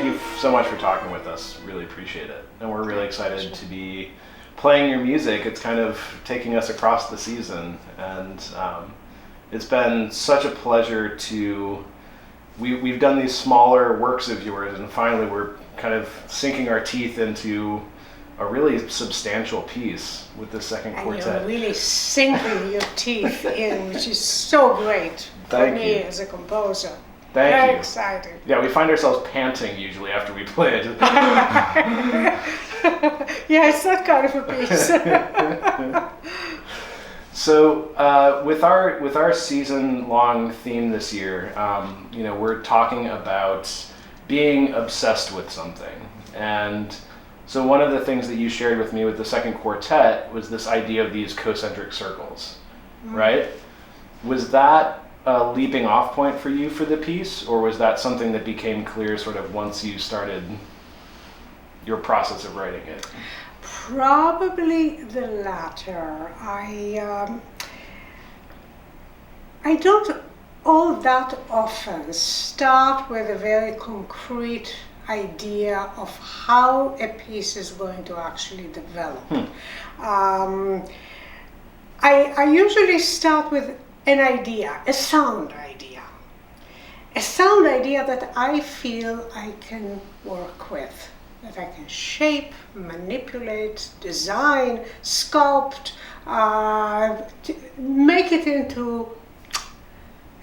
you so much for talking with us. Really appreciate it. And we're really excited to be playing your music. It's kind of taking us across the season. And it's been such a pleasure to... We've done these smaller works of yours, and finally we're kind of sinking our teeth into a really substantial piece with the second quartet. And you're really sinking your teeth in, which is so great for me as a composer. Thank you. Exciting. Yeah, we find ourselves panting usually after we play it. Yeah, it's that kind of a piece. So with our season-long theme this year, we're talking about being obsessed with something. And so one of the things that you shared with me with the second quartet was this idea of these concentric circles, right? Was that a leaping off point for you for the piece, or was that something that became clear sort of once you started your process of writing it? Probably the latter. I don't all that often start with a very concrete idea of how a piece is going to actually develop. I usually start with an idea, a sound idea that I feel I can work with, that I can shape, manipulate, design, sculpt, make it into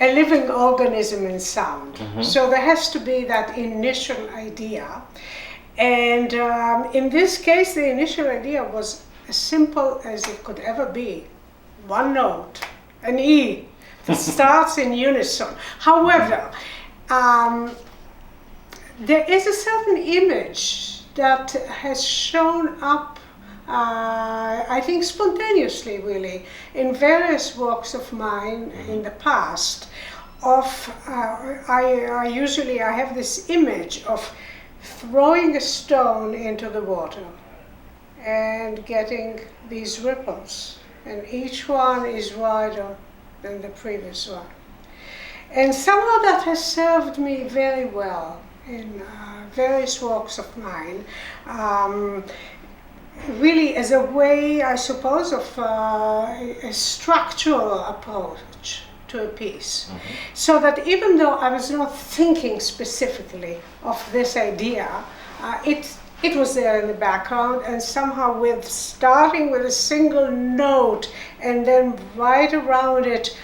a living organism in sound. So there has to be that initial idea. And in this case, the initial idea was as simple as it could ever be. One note, an E, that starts in unison. However, there is a certain image that has shown up, I think spontaneously really, in various works of mine in the past. I have this image of throwing a stone into the water and getting these ripples, and each one is wider than the previous one. And somehow that has served me very well in various works of mine, really as a way, I suppose, of a structural approach to a piece. So that even though I was not thinking specifically of this idea, it was there in the background, and somehow with starting with a single note and then right around it,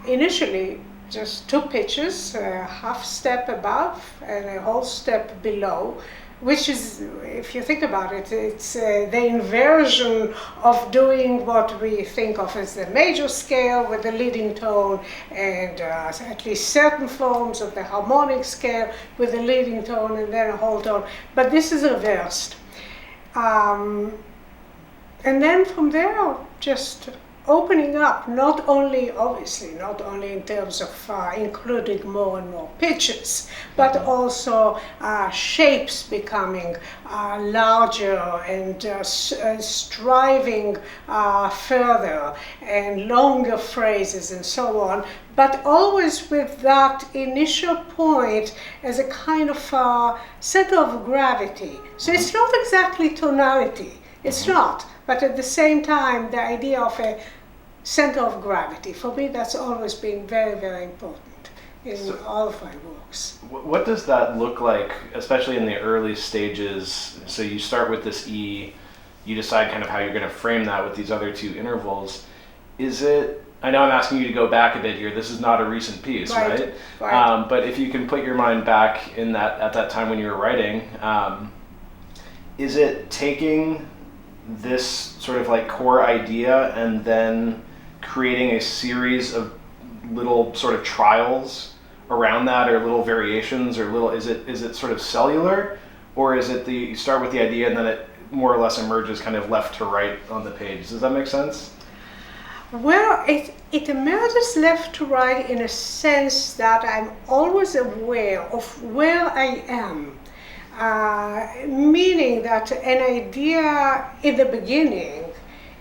initially just two pitches, a half step above and a whole step below, which is, if you think about it, it's the inversion of doing what we think of as the major scale with the leading tone, and at least certain forms of the harmonic scale with the leading tone and then a whole tone. But this is reversed. And then from there, just opening up, not only in terms of including more and more pitches, but also shapes becoming larger and striving further, and longer phrases and so on, but always with that initial point as a kind of center of gravity. So it's not exactly tonality, it's not. But at the same time, the idea of a center of gravity, for me, that's always been very, very important in all of my works. What does that look like, especially in the early stages? So you start with this E, you decide kind of how you're going to frame that with these other two intervals. I know I'm asking you to go back a bit here, this is not a recent piece, right? But if you can put your mind back in at that time when you were writing, is it taking this sort of like core idea and then creating a series of little sort of trials around that, or little variations, or little, is it sort of cellular, or is it you start with the idea and then it more or less emerges kind of left to right on the page? Does that make sense? Well, it emerges left to right in a sense that I'm always aware of where I am. Meaning that an idea in the beginning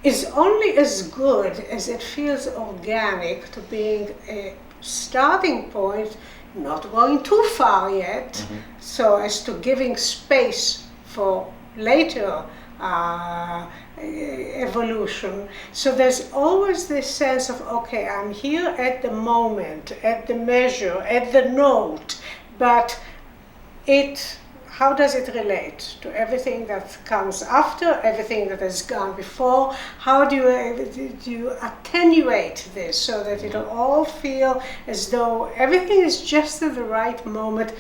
is only as good as it feels organic to being a starting point not going too far yet, so as to giving space for later evolution. So there's always this sense of, okay, I'm here at the moment, at the measure, at the note, but how does it relate to everything that comes after, everything that has gone before? How do you attenuate this so that it'll all feel as though everything is just at the right moment?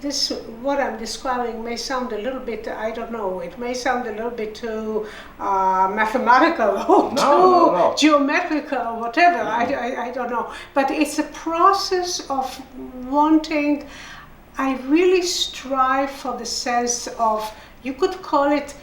This, what I'm describing, may sound a little bit, I don't know, it may sound a little bit too mathematical or too geometrical or whatever, I don't know. But it's a process of wanting. I really strive for the sense of, you could call it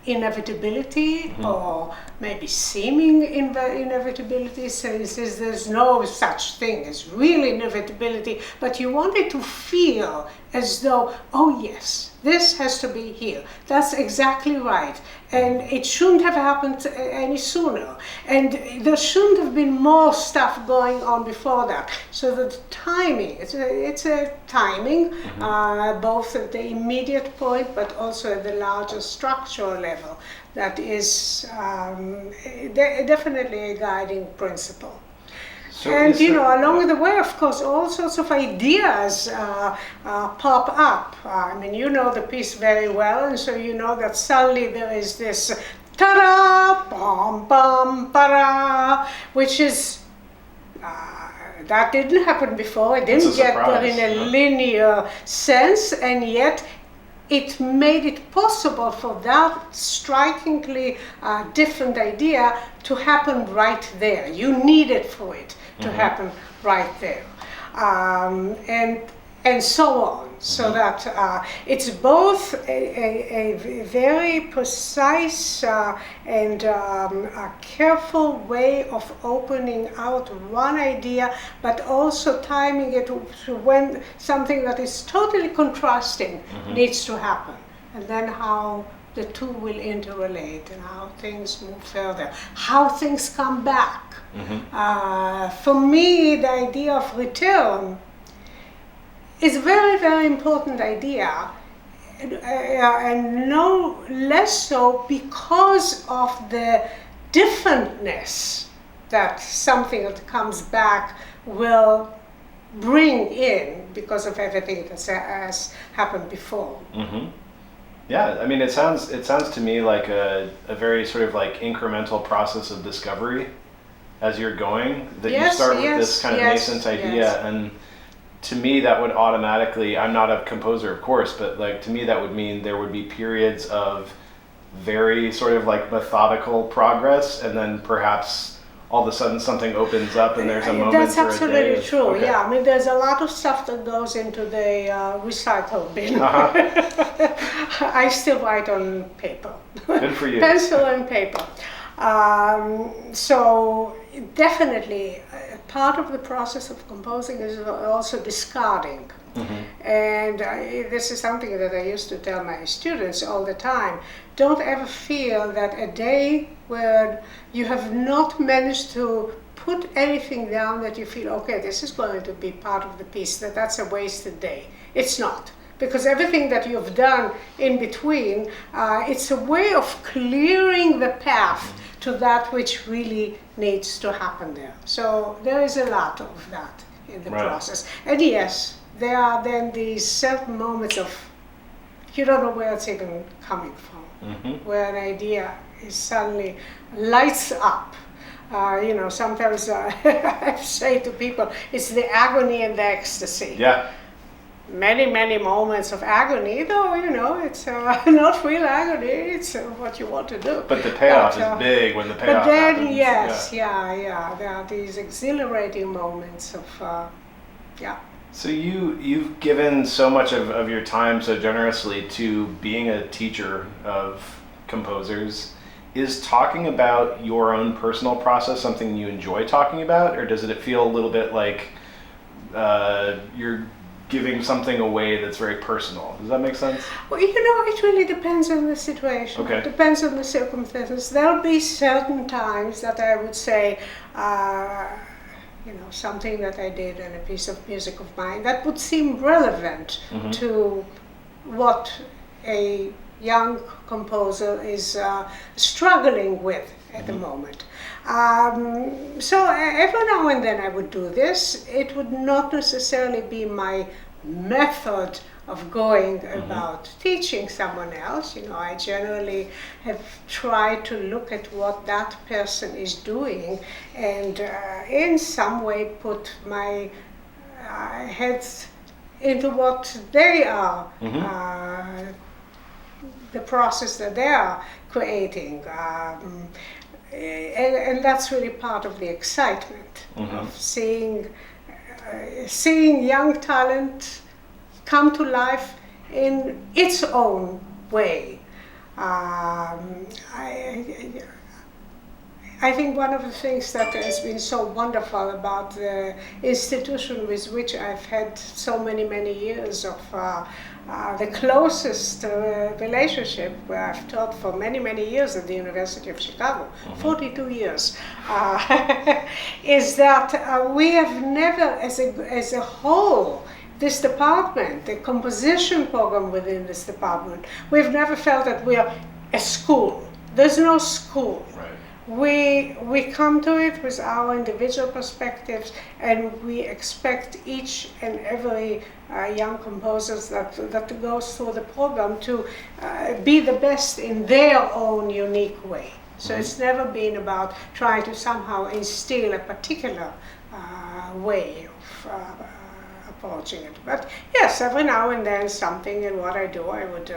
inevitability, or maybe seeming inevitability, since there's no such thing as real inevitability, but you want it to feel as though, oh yes, this has to be here. That's exactly right. And it shouldn't have happened any sooner. And there shouldn't have been more stuff going on before that. So the timing, it's a timing, both at the immediate point, but also at the larger structural level. That is definitely a guiding principle. So and along the way, of course, all sorts of ideas pop up. I mean, you know the piece very well, and so you know that suddenly there is this ta-da, bum, bum, para, which is, that didn't happen before. It didn't get there in a linear sense, and yet it made it possible for that strikingly different idea to happen right there. You needed for it to happen right there, and so on. So that it's both a very precise and a careful way of opening out one idea, but also timing it to when something that is totally contrasting needs to happen, and then how the two will interrelate and how things move further, how things come back. For me, the idea of return is a very, very important idea, and no less so because of the differentness that something that comes back will bring in because of everything that has happened before. Yeah, I mean, it sounds to me like a very sort of like incremental process of discovery as you're going, that you start with this kind of nascent idea, and to me that would automatically, I'm not a composer of course, but like to me that would mean there would be periods of very sort of like methodical progress, and then perhaps all of a sudden something opens up and there's a moment. That's absolutely true. Yeah, I mean, there's a lot of stuff that goes into the recycle bin. I still write on paper. Good for you. Pencil and paper. So definitely part of the process of composing is also discarding. And this is something that I used to tell my students all the time. Don't ever feel that a day where you have not managed to put anything down that you feel, okay, this is going to be part of the piece, that's a wasted day. It's not. Because everything that you've done in between, it's a way of clearing the path to that which really needs to happen there. So there is a lot of that in the process. And yes, there are then these certain moments of, you don't know where it's even coming from, where an idea is suddenly lights up. Sometimes I say to people, it's the agony and the ecstasy. Yeah. Many, many moments of agony, though, it's not real agony, it's what you want to do. But the payoff is big when the payoff happens. But then, there are these exhilarating moments of, So you've given so much of your time so generously to being a teacher of composers. Is talking about your own personal process something you enjoy talking about, or does it feel a little bit like you're giving something away that's very personal? Does that make sense? Well, it really depends on the situation. Okay. It depends on the circumstances. There'll be certain times that I would say, something that I did and a piece of music of mine that would seem relevant to what a young composer is struggling with at the moment. So every now and then I would do this. It would not necessarily be my method of going about teaching someone else. I generally have tried to look at what that person is doing and in some way put my heads into what they are, the process that they are creating. And that's really part of the excitement of seeing young talent come to life in its own way. I think one of the things that has been so wonderful about the institution with which I've had so many years of the closest relationship, where I've taught for many years at the University of Chicago, 42 years, is that we have never, as a whole, this department, the composition program within this department, we've never felt that we are a school. There's no school. Right. We come to it with our individual perspectives, and we expect each and every young composers that goes through the program to be the best in their own unique way. So it's never been about trying to somehow instill a particular way of approaching it. But yes, every now and then something in what I do, I would,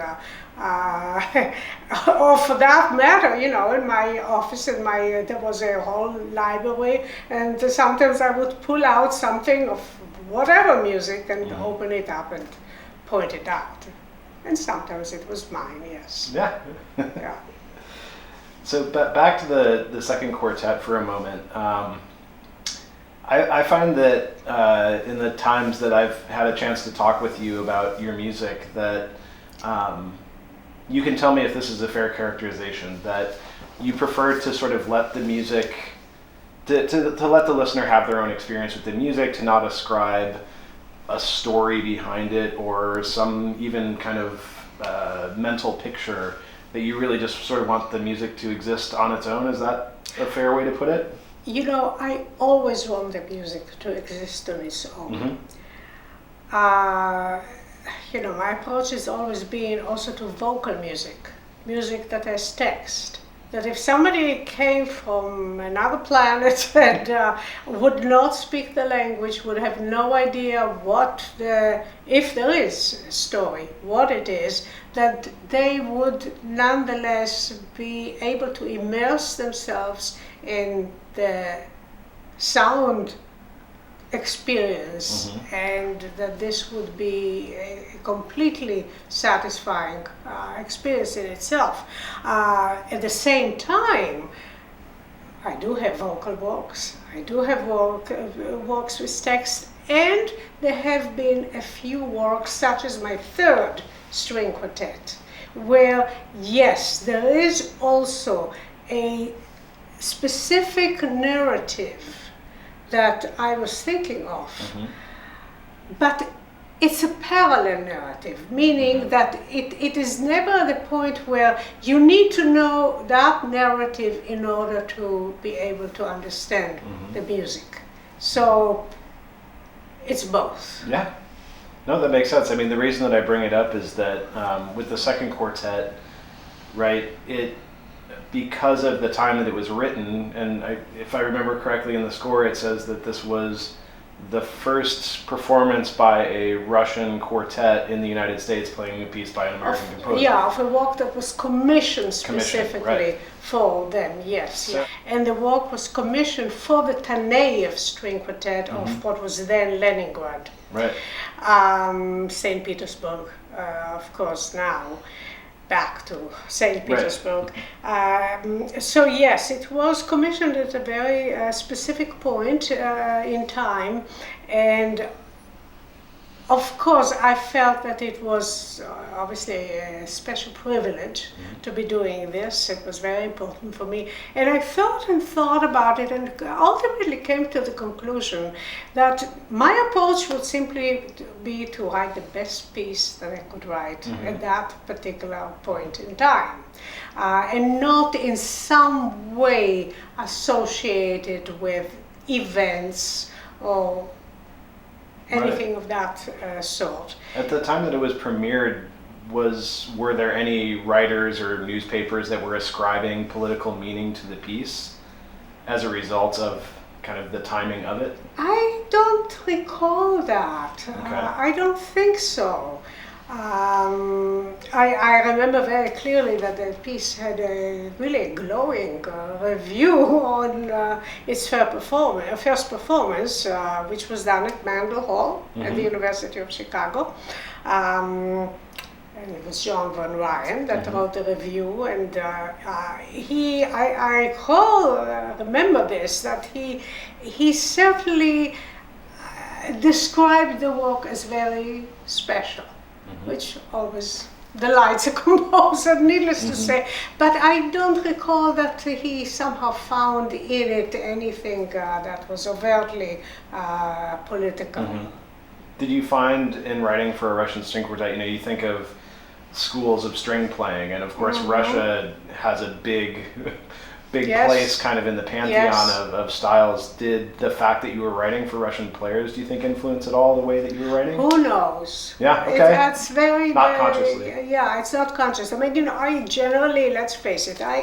or for that matter, in my office, there was a whole library, and sometimes I would pull out something of whatever music and open it up and point it out. And sometimes it was mine, yes. Yeah. Yeah. So back to the second quartet for a moment. I find that in the times that I've had a chance to talk with you about your music, that you can tell me if this is a fair characterization, that you prefer to sort of let the music, to let the listener have their own experience with the music, to not ascribe a story behind it or some even kind of mental picture, that you really just sort of want the music to exist on its own. Is that a fair way to put it? I always want the music to exist on its own. My approach has always been also to vocal music that has text. That if somebody came from another planet and would not speak the language, would have no idea if there is a story, what it is, that they would nonetheless be able to immerse themselves in the sound experience, and that this would be a completely satisfying experience in itself. At the same time, I do have vocal works. I do have works with text, and there have been a few works, such as my third string quartet, where yes, there is also a specific narrative that I was thinking of, but it's a parallel narrative, meaning that it is never the point where you need to know that narrative in order to be able to understand the music. So it's both. Yeah. No, that makes sense. I mean, the reason that I bring it up is that with the second quartet, right, because of the time that it was written, and if I remember correctly in the score, it says that this was the first performance by a Russian quartet in the United States playing a piece by an American composer. Yeah, of a work that was commissioned specifically for them, yes. So, and the work was commissioned for the Taneyev String Quartet of what was then Leningrad. Right. St. Petersburg, of course, now. Back to St. Petersburg. Right. So yes, it was commissioned at a very specific point in time, and of course, I felt that it was obviously a special privilege to be doing this. It was very important for me. And I thought and thought about it and ultimately came to the conclusion that my approach would simply be to write the best piece that I could write at that particular point in time. And not in some way associated with events or anything of that sort. At the time that it was premiered, were there any writers or newspapers that were ascribing political meaning to the piece as a result of kind of the timing of it? I don't recall that. Okay. I don't think so. I remember very clearly that the piece had a really glowing review on its first performance, which was done at Mandel Hall at the University of Chicago. And it was John Van Ryan that wrote the review, and I remember this, that he certainly described the work as very special, which always delights a composer, needless to say. But I don't recall that he somehow found in it anything that was overtly political. Did you find in writing for a Russian string quartet, you think of schools of string playing, and of course Russia has a big place kind of in the pantheon of styles. Did the fact that you were writing for Russian players, do you think, influence at all the way that you were writing? Who knows? Yeah, okay. That's very... Not consciously. Yeah, it's not conscious. I mean, I generally, let's face it, I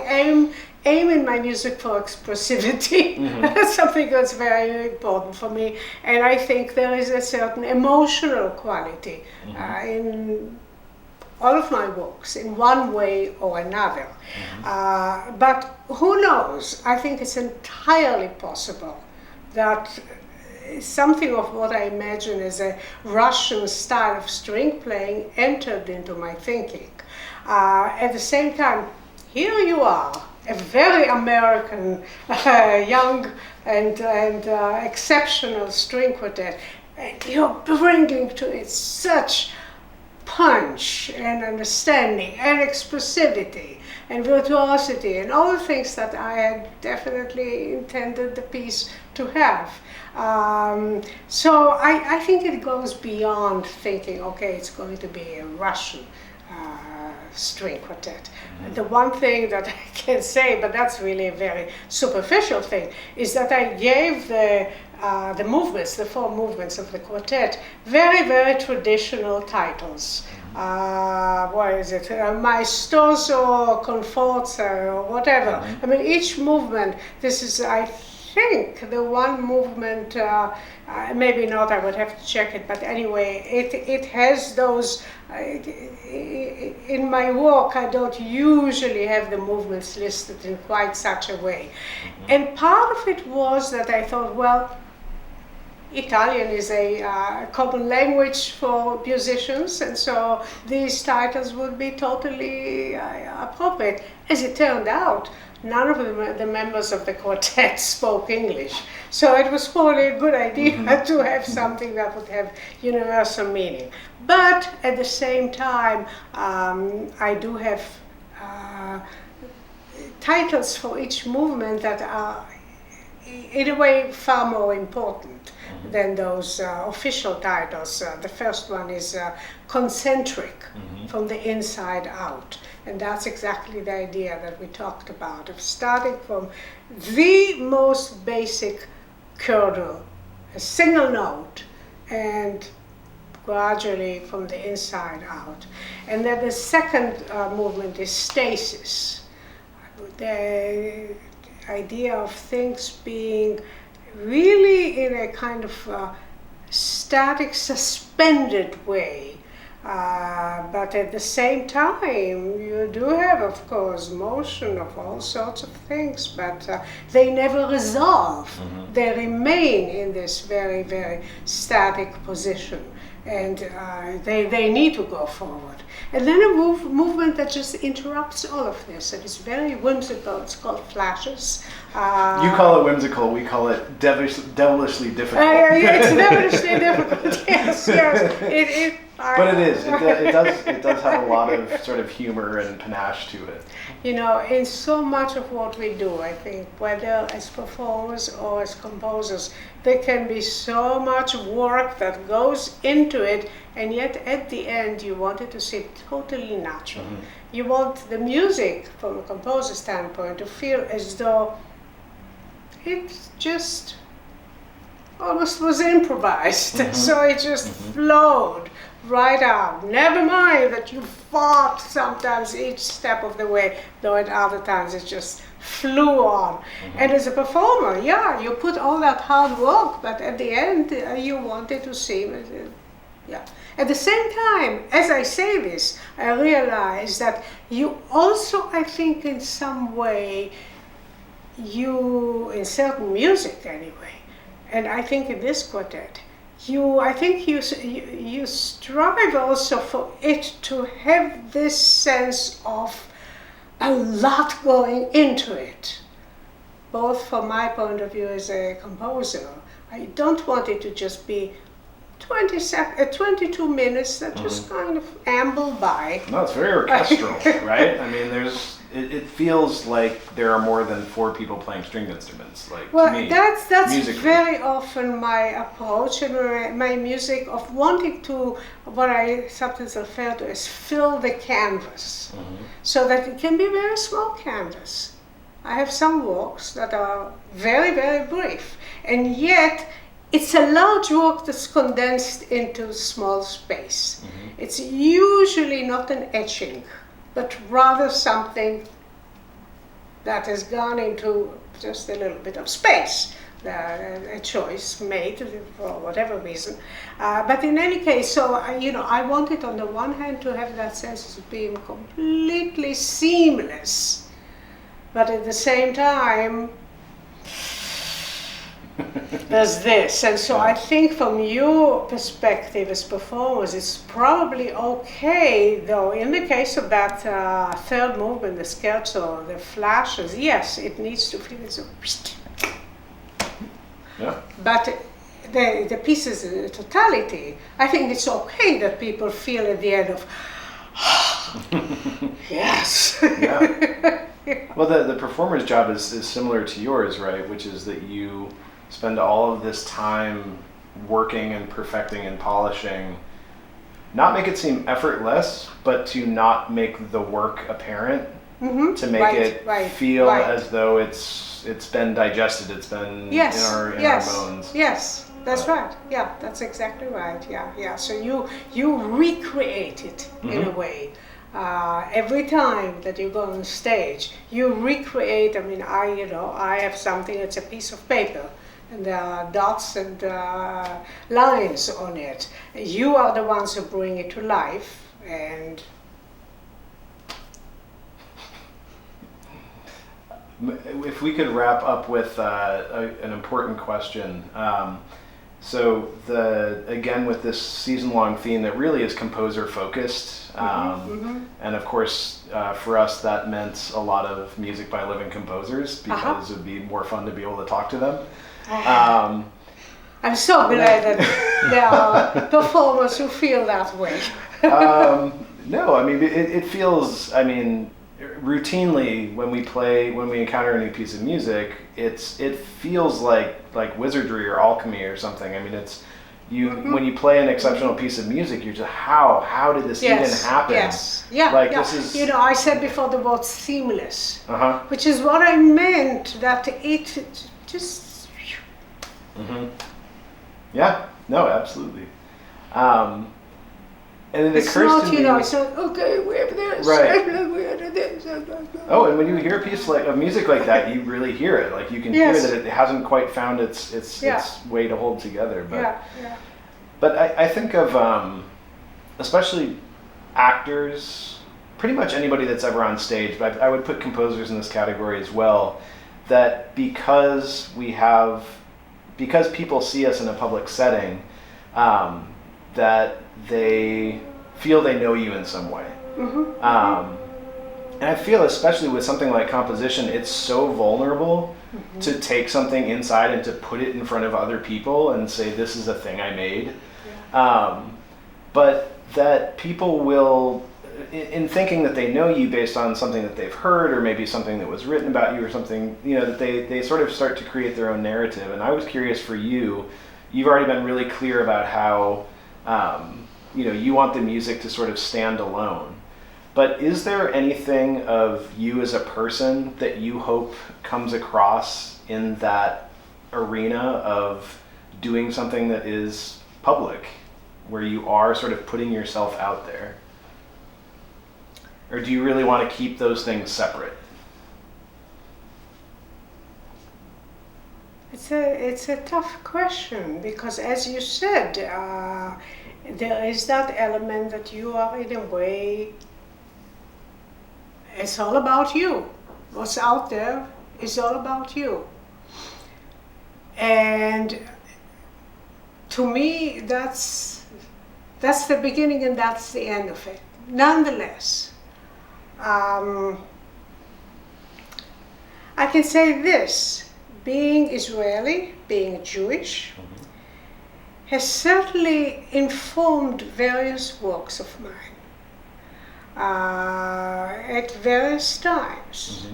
aim in my music for expressivity. That's something that's very important for me. And I think there is a certain emotional quality in all of my works, in one way or another. But who knows? I think it's entirely possible that something of what I imagine as a Russian style of string playing entered into my thinking. At the same time, here you are, a very American, young and exceptional string quartet, and you're bringing to it such punch and understanding and expressivity and virtuosity and all the things that I had definitely intended the piece to have. So I think it goes beyond thinking, okay, it's going to be a Russian string quartet. The one thing that I can say, but that's really a very superficial thing, is that I gave the movements, the 4 movements of the quartet, very, very traditional titles. What is it? Maestoso, Conforza, or whatever. I mean, each movement, this is, I think, the one movement, maybe not, I would have to check it, but anyway, it has those, in my work I don't usually have the movements listed in quite such a way. And part of it was that I thought, well, Italian is a common language for musicians, and so these titles would be totally appropriate. As it turned out, none of the members of the quartet spoke English, so it was probably a good idea to have something that would have universal meaning. But at the same time, I do have titles for each movement that are in a way far more important than those official titles. The first one is concentric, from the inside out. And that's exactly the idea that we talked about, of starting from the most basic kernel, a single note, and gradually from the inside out. And then the second movement is stasis. The idea of things being really in a kind of static, suspended way. But at the same time, you do have, of course, motion of all sorts of things, but they never resolve. They remain in this very, very static position. and they need to go forward. And then a movement that just interrupts all of this. And it's very whimsical. It's called flashes. You call it whimsical. We call it devilishly difficult. It's devilishly difficult. Yes, yes. But it is. It does have a lot of sort of humor and panache to it. You know, in so much of what we do, I think, whether as performers or as composers, there can be so much work that goes into it, and yet at the end you want it to seem totally natural. Mm-hmm. You want the music, from a composer standpoint, to feel as though it just almost was improvised. Mm-hmm. So it just flowed right out. Never mind that you fought sometimes each step of the way, though at other times it just flew on. Mm-hmm. And as a performer, yeah, you put all that hard work, but at the end you want it to seem, yeah. At the same time, as I say this, I realize that you also, I think in some way, in certain music anyway, and I think in this quartet, I think you strive also for it to have this sense of a lot going into it. Both from my point of view as a composer, I don't want it to just be 22 minutes that just kind of amble by. No, it's very orchestral, right? I mean, it feels like there are more than 4 people playing stringed instruments. Like, well, to me, that's musically. very often my approach in my music of wanting to, what I sometimes refer to as fill the canvas, so that it can be a very small canvas. I have some works that are very, very brief, and yet it's a large work that's condensed into small space. It's usually not an etching, but rather something that has gone into just a little bit of space, a choice made for whatever reason. But in any case, so I wanted on the one hand to have that sense of being completely seamless, but at the same time, there's this. And so I think from your perspective as performers, it's probably okay, though in the case of that third movement, the scherzo, the flashes, yes, it needs to feel so. Yeah. But the pieces in totality, I think it's okay that people feel at the end of, yes. Yeah. Well, the performer's job is similar to yours, right? Which is that you spend all of this time working and perfecting and polishing, not make it seem effortless, but to not make the work apparent, to make it feel as though it's been digested, it's been in our bones. Yes, that's right. Yeah, that's exactly right. Yeah. So you recreate it in a way. Every time that you go on stage, you recreate. I mean, I have something. It's a piece of paper, and there are dots and lines on it. You are the ones who bring it to life, and if we could wrap up with an important question. So again, with this season-long theme that really is composer-focused, and of course, for us, that meant a lot of music by living composers, because it would be more fun to be able to talk to them. I'm so glad that there are performers who feel that way. No, I mean, it feels, I mean, routinely when we encounter a new piece of music, it feels like wizardry or alchemy or something. I mean, it's when you play an exceptional piece of music, you're just how did this even happen? Yes, yeah, This is, I said before the word seamless, which is what I meant, that it just. Yeah, no, absolutely. And it it's occurs not, to me, it's not, okay, we have this, right. we have this. Oh, and when you hear a piece of music like that, you really hear it. Like, you can hear that it hasn't quite found its way to hold together. But, but I think of, especially actors, pretty much anybody that's ever on stage, but I would put composers in this category as well, that because people see us in a public setting, that they feel they know you in some way. And I feel, especially with something like composition, it's so vulnerable to take something inside and to put it in front of other people and say, this is a thing I made. But that people will, in thinking that they know you based on something that they've heard, or maybe something that was written about you or something, you know, that they sort of start to create their own narrative. And I was curious for you, you've already been really clear about how, you know, you want the music to sort of stand alone. But is there anything of you as a person that you hope comes across in that arena of doing something that is public, where you are sort of putting yourself out there? Or do you really want to keep those things separate? It's a tough question, because as you said, there is that element that you are in a way, it's all about you. What's out there is all about you. And to me, that's the beginning and that's the end of it. Nonetheless, I can say this, being Israeli, being Jewish, has certainly informed various works of mine at various times.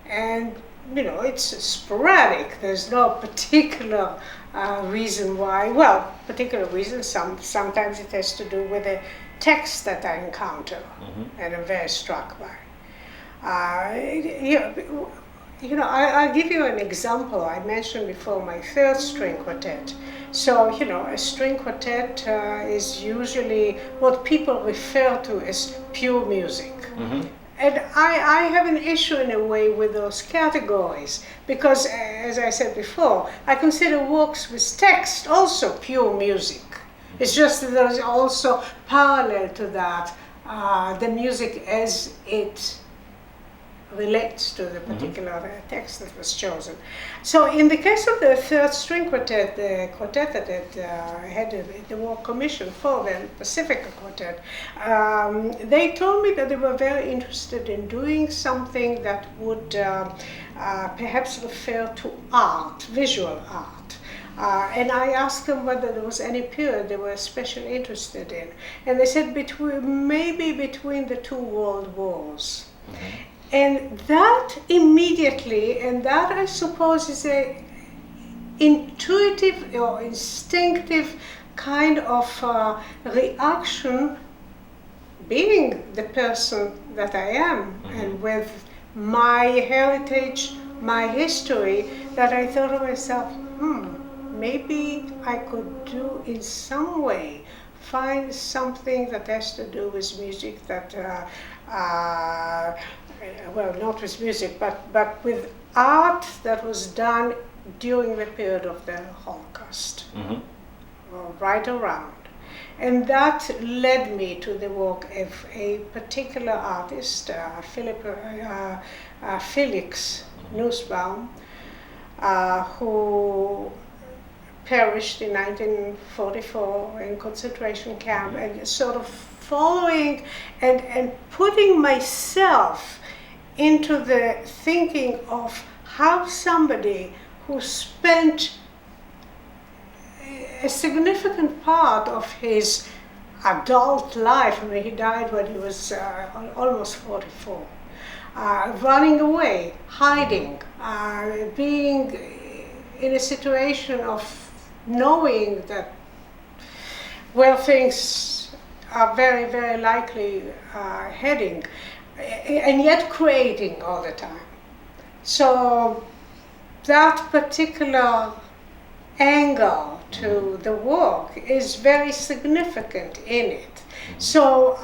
And, you know, it's sporadic. There's no particular reason why. Well, particular reason, sometimes it has to do with a text that I encounter and am very struck by. You know, I'll give you an example. I mentioned before my third string quartet. So, you know, a string quartet is usually what people refer to as pure music. And I have an issue in a way with those categories, because, as I said before, I consider works with text also pure music. It's just that there's also parallel to that, the music as it relates to the particular text that was chosen. So in the case of the third string quartet, the quartet that had the work commission for the Pacific Quartet, they told me that they were very interested in doing something that would perhaps refer to art, visual art. And I asked them whether there was any period they were especially interested in. And they said maybe between the two world wars. And that immediately, and that I suppose is a intuitive or instinctive kind of reaction, being the person that I am, and with my heritage, my history, that I thought to myself, maybe I could do in some way, find something that has to do with music that well, not with music, but with art that was done during the period of the Holocaust, or right around. And that led me to the work of a particular artist, Felix Nussbaum, who perished in 1944 in concentration camp, and sort of following and putting myself into the thinking of how somebody who spent a significant part of his adult life, I mean, he died when he was almost 44, running away, hiding, being in a situation of knowing that, well, things are very, very likely heading, and yet creating all the time. So that particular angle to the work is very significant in it. So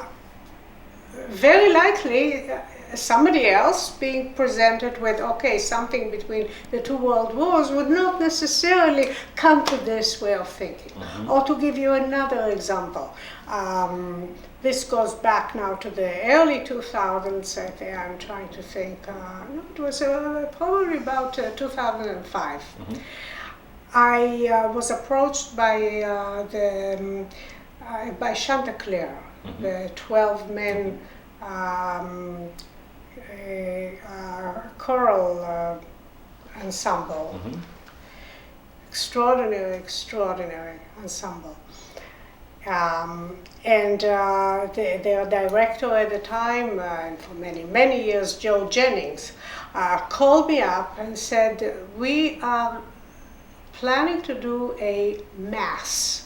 very likely somebody else being presented with, okay, something between the two world wars would not necessarily come to this way of thinking. Or to give you another example, this goes back now to the early 2000s, I think. I'm trying to think, no, it was probably about 2005. I was approached by the by Chanticleer, the 12-men choral ensemble. Extraordinary ensemble. And their director at the time, and for many years, Joe Jennings, called me up and said, we are planning to do a mass,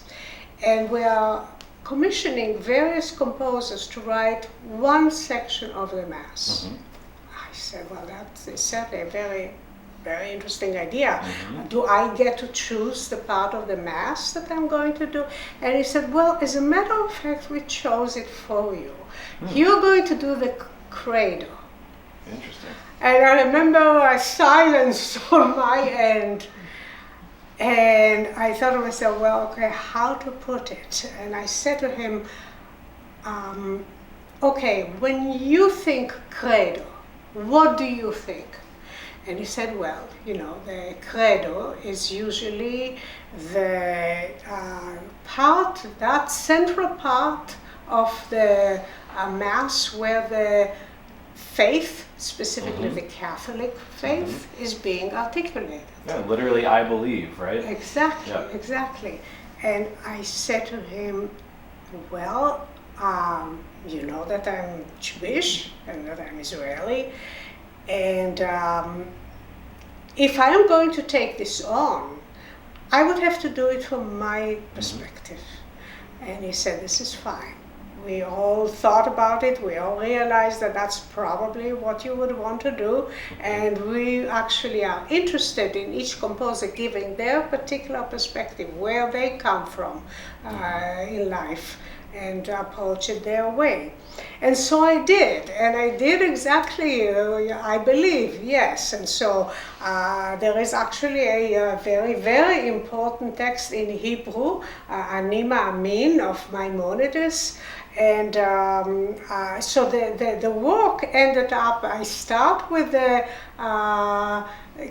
and we are commissioning various composers to write one section of the mass. I said, well, that is certainly a very interesting idea. Do I get to choose the part of the mass that I'm going to do? And he said, well, as a matter of fact, we chose it for you. You're going to do the credo. Interesting. And I remember a silence on my end. And I thought to myself, well, okay, how to put it? And I said to him, okay, when you think credo, what do you think? And he said, well, you know, the credo is usually the part, that central part of the Mass where the faith, specifically the Catholic faith, is being articulated. Yeah, literally, I believe, right? Exactly, Yeah. exactly. And I said to him, well, you know that I'm Jewish and that I'm Israeli, and if I am going to take this on, I would have to do it from my perspective. And he said, this is fine. We all thought about it, we all realized that that's probably what you would want to do, and we actually are interested in each composer giving their particular perspective, where they come from in life, and approach it their way. And so I did, and I did exactly, I believe, yes. And so there is actually a very important text in Hebrew, Anima Amin of Maimonides. And so the work ended up, I start with the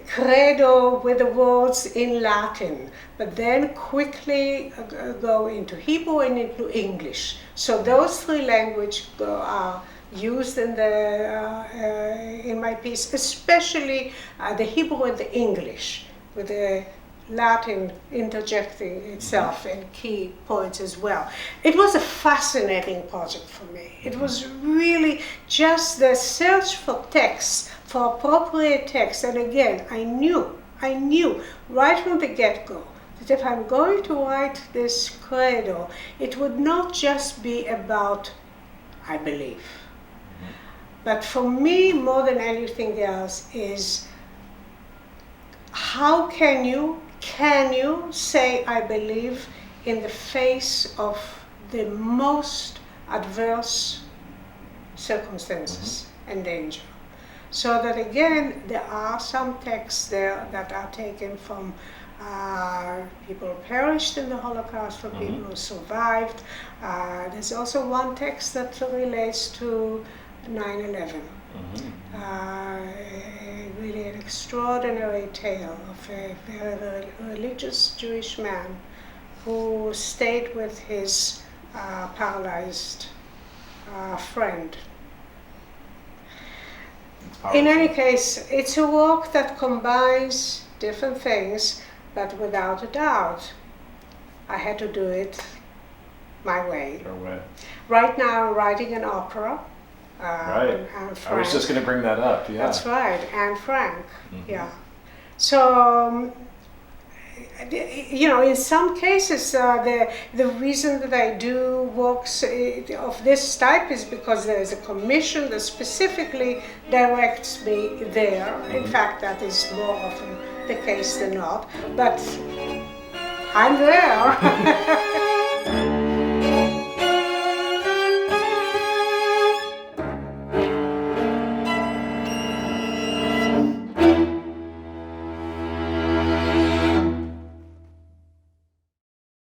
credo with the words in Latin, but then quickly go into Hebrew and into English. So those three languages are used in in my piece, especially the Hebrew and the English, with the Latin interjecting itself in key points as well. It was a fascinating project for me. It was really just the search for texts, for appropriate text. And again, I knew right from the get-go that if I'm going to write this credo, it would not just be about I believe. But for me, more than anything else, is how can you say I believe in the face of the most adverse circumstances and danger? So that again, there are some texts there that are taken from people who perished in the Holocaust, from people who survived. There's also one text that relates to 9/11. Really an extraordinary tale of a very religious Jewish man who stayed with his paralyzed friend. In any case, it's a work that combines different things, but without a doubt, I had to do it my way. Your way. Right now, I'm writing an opera. Right. Anne Frank. I was just going to bring that up. Yeah. That's right, Anne Frank. Yeah. So, you know, in some cases, the reason that I do works of this type is because there is a commission that specifically directs me there. In fact, that is more often the case than not. But I'm there.